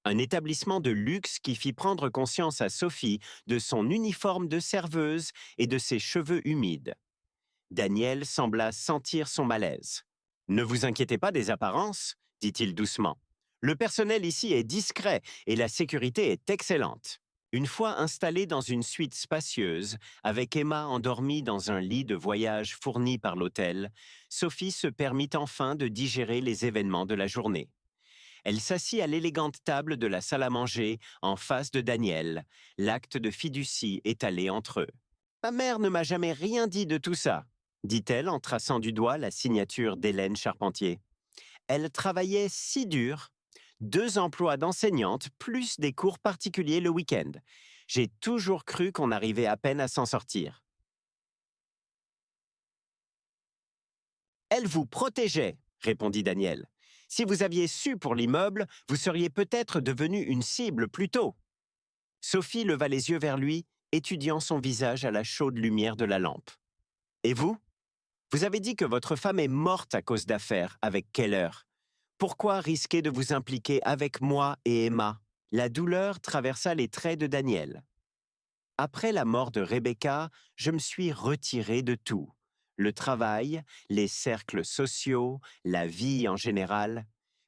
un établissement de luxe qui fit prendre conscience à Sophie de son uniforme de serveuse et de ses cheveux humides. Daniel sembla sentir son malaise. « Ne vous inquiétez pas des apparences, dit-il doucement. Le personnel ici est discret et la sécurité est excellente. » Une fois installée dans une suite spacieuse, avec Emma endormie dans un lit de voyage fourni par l'hôtel, Sophie se permit enfin de digérer les événements de la journée. Elle s'assit à l'élégante table de la salle à manger en face de Daniel, l'acte de fiducie étalé entre eux. « Ma mère ne m'a jamais rien dit de tout ça, » dit-elle en traçant du doigt la signature d'Hélène Charpentier. Elle travaillait si dur, 2 emplois d'enseignante plus des cours particuliers le week-end. J'ai toujours cru qu'on arrivait à peine à s'en sortir. Elle vous protégeait, répondit Daniel. Si vous aviez su pour l'immeuble, vous seriez peut-être devenu une cible plus tôt. Sophie leva les yeux vers lui, étudiant son visage à la chaude lumière de la lampe. Et vous? Vous avez dit que votre femme est morte à cause d'affaires avec Keller. Pourquoi risquer de vous impliquer avec moi et Emma? La douleur traversa les traits de Daniel. Après la mort de Rebecca, je me suis retiré de tout. Le travail, les cercles sociaux, la vie en général.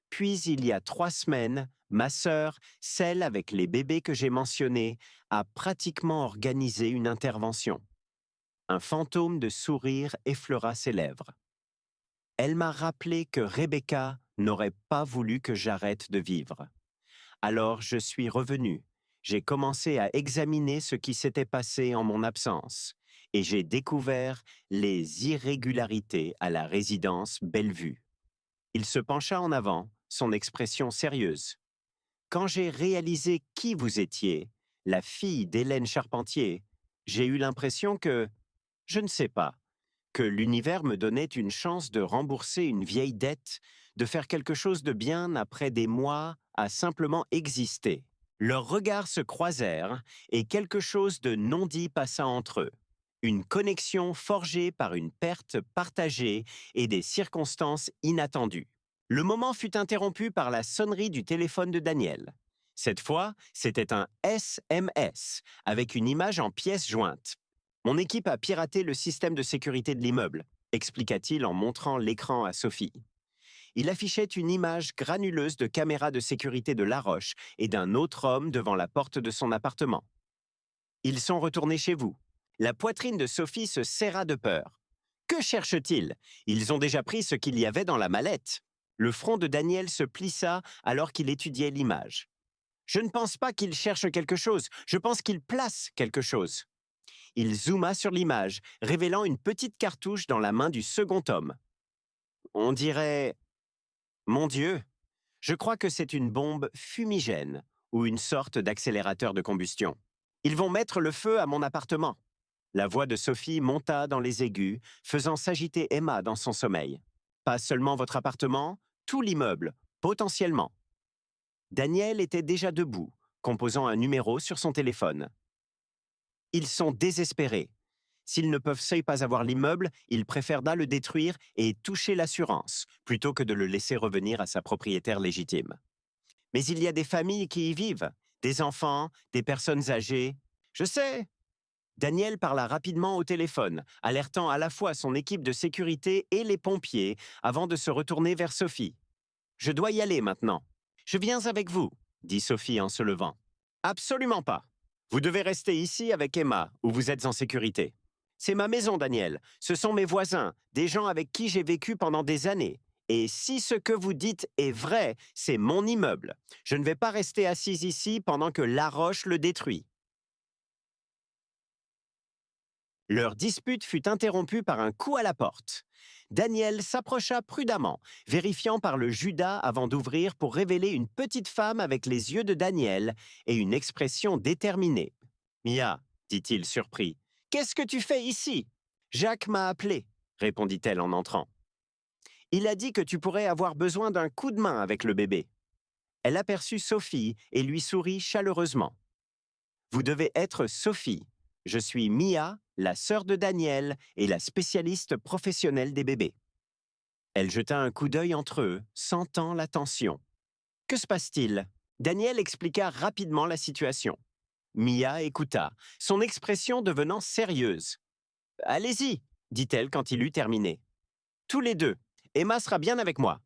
Puis il y a 3 semaines, ma sœur, celle avec les bébés que j'ai mentionnés, a pratiquement organisé une intervention. Un fantôme de sourire effleura ses lèvres. Elle m'a rappelé que Rebecca n'aurait pas voulu que j'arrête de vivre. Alors je suis revenu. J'ai commencé à examiner ce qui s'était passé en mon absence et j'ai découvert les irrégularités à la résidence Bellevue. Il se pencha en avant, son expression sérieuse. Quand j'ai réalisé qui vous étiez, la fille d'Hélène Charpentier, j'ai eu l'impression que, je ne sais pas, que l'univers me donnait une chance de rembourser une vieille dette, de faire quelque chose de bien après des mois à simplement exister. Leurs regards se croisèrent et quelque chose de non dit passa entre eux. Une connexion forgée par une perte partagée et des circonstances inattendues. Le moment fut interrompu par la sonnerie du téléphone de Daniel. Cette fois, c'était un SMS avec une image en pièces jointes. « Mon équipe a piraté le système de sécurité de l'immeuble », expliqua-t-il en montrant l'écran à Sophie. Il affichait une image granuleuse de caméra de sécurité de Laroche et d'un autre homme devant la porte de son appartement. « Ils sont retournés chez vous. » La poitrine de Sophie se serra de peur. « Que cherchent-ils? Ils ont déjà pris ce qu'il y avait dans la mallette. » Le front de Daniel se plissa alors qu'il étudiait l'image. « Je ne pense pas qu'ils cherchent quelque chose, je pense qu'ils placent quelque chose. » Il zooma sur l'image, révélant une petite cartouche dans la main du second homme. On dirait... Mon Dieu, je crois que c'est une bombe fumigène ou une sorte d'accélérateur de combustion. Ils vont mettre le feu à mon appartement. La voix de Sophie monta dans les aigus, faisant s'agiter Emma dans son sommeil. Pas seulement votre appartement, tout l'immeuble, potentiellement. Daniel était déjà debout, composant un numéro sur son téléphone. Ils sont désespérés. S'ils ne peuvent pas avoir l'immeuble, ils préfèrent le détruire et toucher l'assurance, plutôt que de le laisser revenir à sa propriétaire légitime. Mais il y a des familles qui y vivent, des enfants, des personnes âgées. Je sais. Daniel parla rapidement au téléphone, alertant à la fois son équipe de sécurité et les pompiers avant de se retourner vers Sophie. Je dois y aller maintenant. Je viens avec vous, dit Sophie en se levant. Absolument pas. Vous devez rester ici avec Emma, où vous êtes en sécurité. C'est ma maison, Daniel. Ce sont mes voisins, des gens avec qui j'ai vécu pendant des années. Et si ce que vous dites est vrai, c'est mon immeuble. Je ne vais pas rester assise ici pendant que Laroche le détruit. Leur dispute fut interrompue par un coup à la porte. Daniel s'approcha prudemment, vérifiant par le Judas avant d'ouvrir pour révéler une petite femme avec les yeux de Daniel et une expression déterminée. « Mia, dit-il surpris, qu'est-ce que tu fais ici ?»« Jacques m'a appelé, répondit-elle en entrant. Il a dit que tu pourrais avoir besoin d'un coup de main avec le bébé. Elle aperçut Sophie et lui sourit chaleureusement. Vous devez être Sophie. Je suis Mia, la sœur de Daniel et la spécialiste professionnelle des bébés. Elle jeta un coup d'œil entre eux, sentant la tension. Que se passe-t-il? Daniel expliqua rapidement la situation. Mia écouta, son expression devenant sérieuse. Allez-y, dit-elle quand il eut terminé. Tous les deux. Emma sera bien avec moi.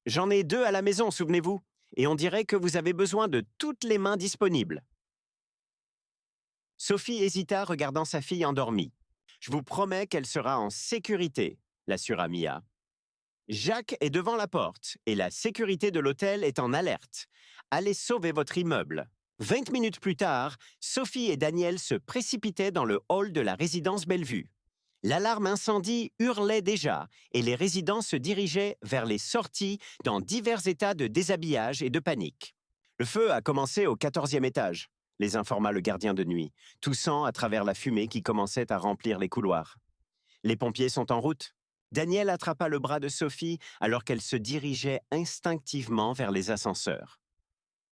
J'en ai 2 à la maison, souvenez-vous, et on dirait que vous avez besoin de toutes les mains disponibles. Sophie hésita, regardant sa fille endormie. Je vous promets qu'elle sera en sécurité, l'assura Mia. Jacques est devant la porte et la sécurité de l'hôtel est en alerte. Allez sauver votre immeuble. 20 minutes plus tard, Sophie et Daniel se précipitaient dans le hall de la résidence Bellevue. L'alarme incendie hurlait déjà et les résidents se dirigeaient vers les sorties dans divers états de déshabillage et de panique. Le feu a commencé au 14e étage, les informa le gardien de nuit, toussant à travers la fumée qui commençait à remplir les couloirs. Les pompiers sont en route. Daniel attrapa le bras de Sophie alors qu'elle se dirigeait instinctivement vers les ascenseurs.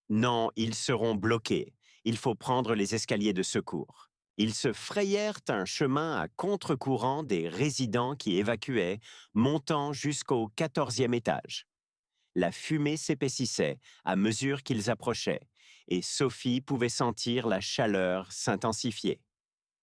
Non, ils seront bloqués. Il faut prendre les escaliers de secours. Ils se frayèrent un chemin à contre-courant des résidents qui évacuaient, montant jusqu'au 14e étage. La fumée s'épaississait à mesure qu'ils approchaient, et Sophie pouvait sentir la chaleur s'intensifier.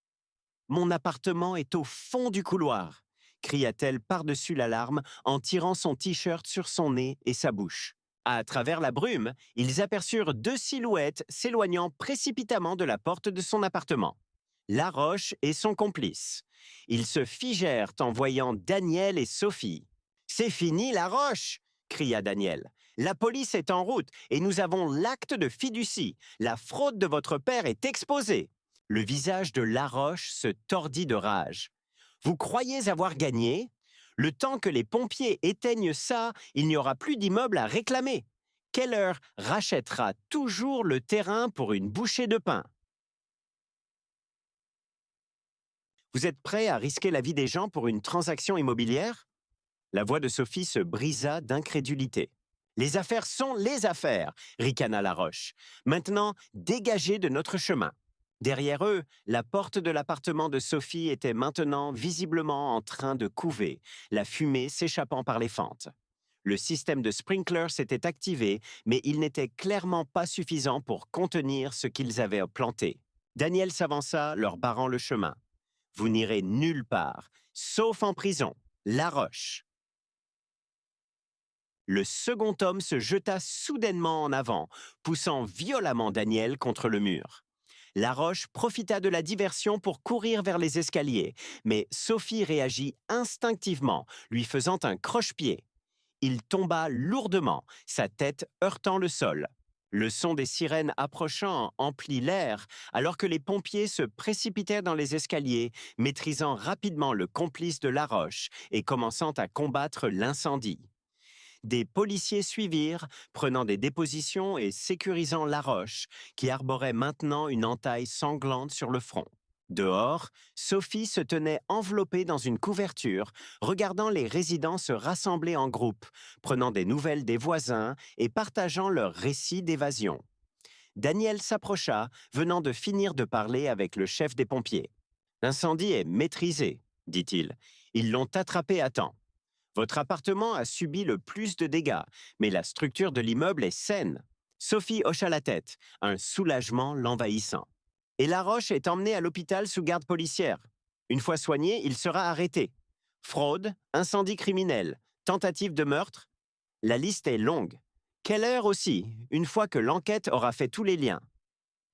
« Mon appartement est au fond du couloir !» cria-t-elle par-dessus l'alarme en tirant son t-shirt sur son nez et sa bouche. À travers la brume, ils aperçurent 2 silhouettes s'éloignant précipitamment de la porte de son appartement. Laroche et son complice. Ils se figèrent en voyant Daniel et Sophie. « C'est fini, Laroche !» cria Daniel. « La police est en route et nous avons l'acte de fiducie. La fraude de votre père est exposée. » Le visage de Laroche se tordit de rage. « Vous croyez avoir gagné? Le temps que les pompiers éteignent ça, il n'y aura plus d'immeuble à réclamer. Keller rachètera toujours le terrain pour une bouchée de pain. » Vous êtes prêt à risquer la vie des gens pour une transaction immobilière? La voix de Sophie se brisa d'incrédulité. Les affaires sont les affaires, ricana Laroche. Maintenant, dégagez de notre chemin. Derrière eux, la porte de l'appartement de Sophie était maintenant visiblement en train de couver, la fumée s'échappant par les fentes. Le système de sprinkler s'était activé, mais il n'était clairement pas suffisant pour contenir ce qu'ils avaient planté. Daniel s'avança, leur barrant le chemin. « Vous n'irez nulle part, sauf en prison. Laroche. » Le second homme se jeta soudainement en avant, poussant violemment Daniel contre le mur. Laroche profita de la diversion pour courir vers les escaliers, mais Sophie réagit instinctivement, lui faisant un croche-pied. Il tomba lourdement, sa tête heurtant le sol. Le son des sirènes approchant emplit l'air, alors que les pompiers se précipitaient dans les escaliers, maîtrisant rapidement le complice de Laroche et commençant à combattre l'incendie. Des policiers suivirent, prenant des dépositions et sécurisant Laroche, qui arborait maintenant une entaille sanglante sur le front. Dehors, Sophie se tenait enveloppée dans une couverture, regardant les résidents se rassembler en groupe, prenant des nouvelles des voisins et partageant leurs récits d'évasion. Daniel s'approcha, venant de finir de parler avec le chef des pompiers. L'incendie est maîtrisé, dit-il. Ils l'ont attrapé à temps. Votre appartement a subi le plus de dégâts, mais la structure de l'immeuble est saine. Sophie hocha la tête, un soulagement l'envahissant. Et Laroche est emmené à l'hôpital sous garde policière. Une fois soigné, il sera arrêté. Fraude, incendie criminel, tentative de meurtre. La liste est longue. Keller aussi, une fois que l'enquête aura fait tous les liens.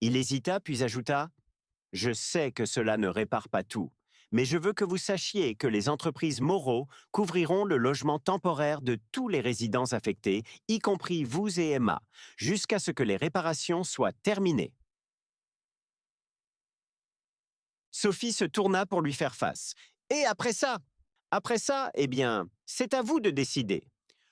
Il hésita puis ajouta « Je sais que cela ne répare pas tout, mais je veux que vous sachiez que les entreprises Moreau couvriront le logement temporaire de tous les résidents affectés, y compris vous et Emma, jusqu'à ce que les réparations soient terminées. » Sophie se tourna pour lui faire face. « Et après ça? Après ça, eh bien, c'est à vous de décider.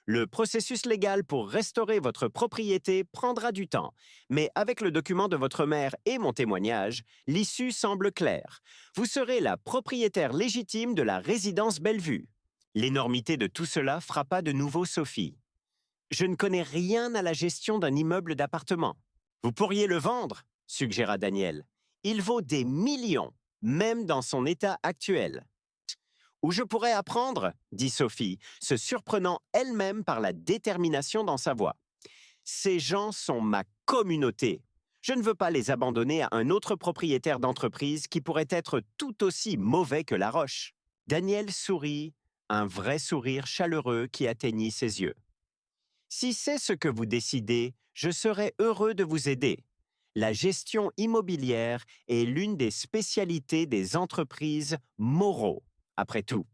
Le processus légal pour restaurer votre propriété prendra du temps, mais avec le document de votre mère et mon témoignage, l'issue semble claire. Vous serez la propriétaire légitime de la résidence Bellevue. » L'énormité de tout cela frappa de nouveau Sophie. « Je ne connais rien à la gestion d'un immeuble d'appartement. »« Vous pourriez le vendre, » suggéra Daniel. « Il vaut des millions, même dans son état actuel. » « Ou je pourrais apprendre, » dit Sophie, se surprenant elle-même par la détermination dans sa voix. « Ces gens sont ma communauté. Je ne veux pas les abandonner à un autre propriétaire d'entreprise qui pourrait être tout aussi mauvais que Laroche. » Daniel sourit, un vrai sourire chaleureux qui atteignit ses yeux. « Si c'est ce que vous décidez, je serai heureux de vous aider. La gestion immobilière est l'une des spécialités des entreprises Moreau. Après tout,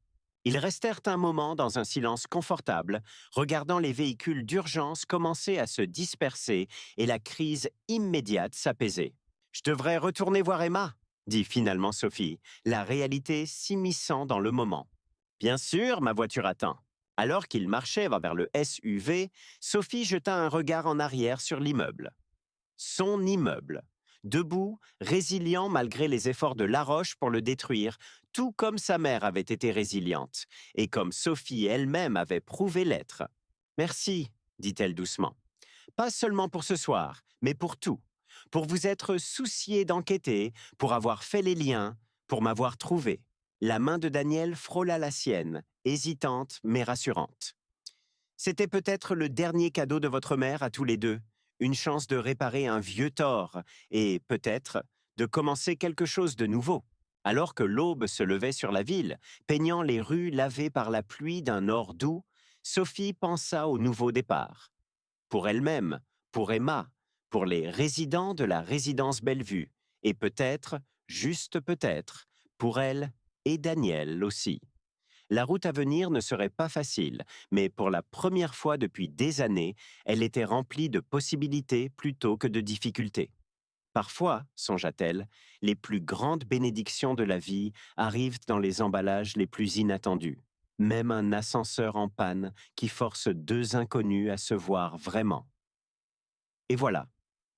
ils restèrent un moment dans un silence confortable, regardant les véhicules d'urgence commencer à se disperser et la crise immédiate s'apaiser. « Je devrais retourner voir Emma, » dit finalement Sophie, la réalité s'immisçant dans le moment. « Bien sûr, ma voiture attend. » Alors qu'il marchait vers le SUV, Sophie jeta un regard en arrière sur l'immeuble. Son immeuble. Debout, résilient malgré les efforts de Laroche pour le détruire, tout comme sa mère avait été résiliente, et comme Sophie elle-même avait prouvé l'être. « Merci, » dit-elle doucement. « Pas seulement pour ce soir, mais pour tout. Pour vous être soucié d'enquêter, pour avoir fait les liens, pour m'avoir trouvé. » La main de Daniel frôla la sienne, hésitante mais rassurante. « C'était peut-être le dernier cadeau de votre mère à tous les deux. Une chance de réparer un vieux tort et, peut-être, de commencer quelque chose de nouveau. » Alors que l'aube se levait sur la ville, peignant les rues lavées par la pluie d'un or doux, Sophie pensa au nouveau départ. Pour elle-même, pour Emma, pour les résidents de la résidence Bellevue, et peut-être, juste peut-être, pour elle et Daniel aussi. La route à venir ne serait pas facile, mais pour la première fois depuis des années, elle était remplie de possibilités plutôt que de difficultés. Parfois, songea-t-elle, les plus grandes bénédictions de la vie arrivent dans les emballages les plus inattendus. Même un ascenseur en panne qui force deux inconnus à se voir vraiment. Et voilà,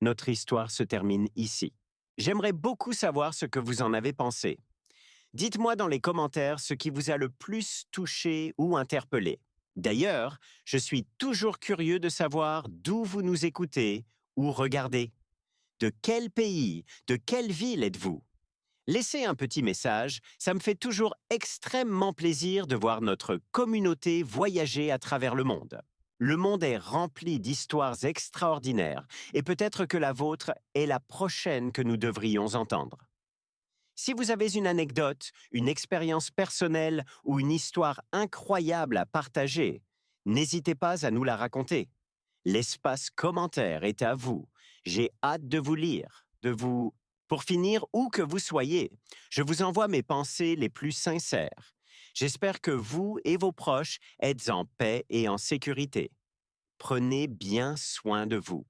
notre histoire se termine ici. J'aimerais beaucoup savoir ce que vous en avez pensé. Dites-moi dans les commentaires ce qui vous a le plus touché ou interpellé. D'ailleurs, je suis toujours curieux de savoir d'où vous nous écoutez ou regardez. De quel pays, de quelle ville êtes-vous? Laissez un petit message, ça me fait toujours extrêmement plaisir de voir notre communauté voyager à travers le monde. Le monde est rempli d'histoires extraordinaires et peut-être que la vôtre est la prochaine que nous devrions entendre. Si vous avez une anecdote, une expérience personnelle ou une histoire incroyable à partager, n'hésitez pas à nous la raconter. L'espace commentaire est à vous. J'ai hâte de vous lire, de vous... Pour finir, où que vous soyez, je vous envoie mes pensées les plus sincères. J'espère que vous et vos proches êtes en paix et en sécurité. Prenez bien soin de vous.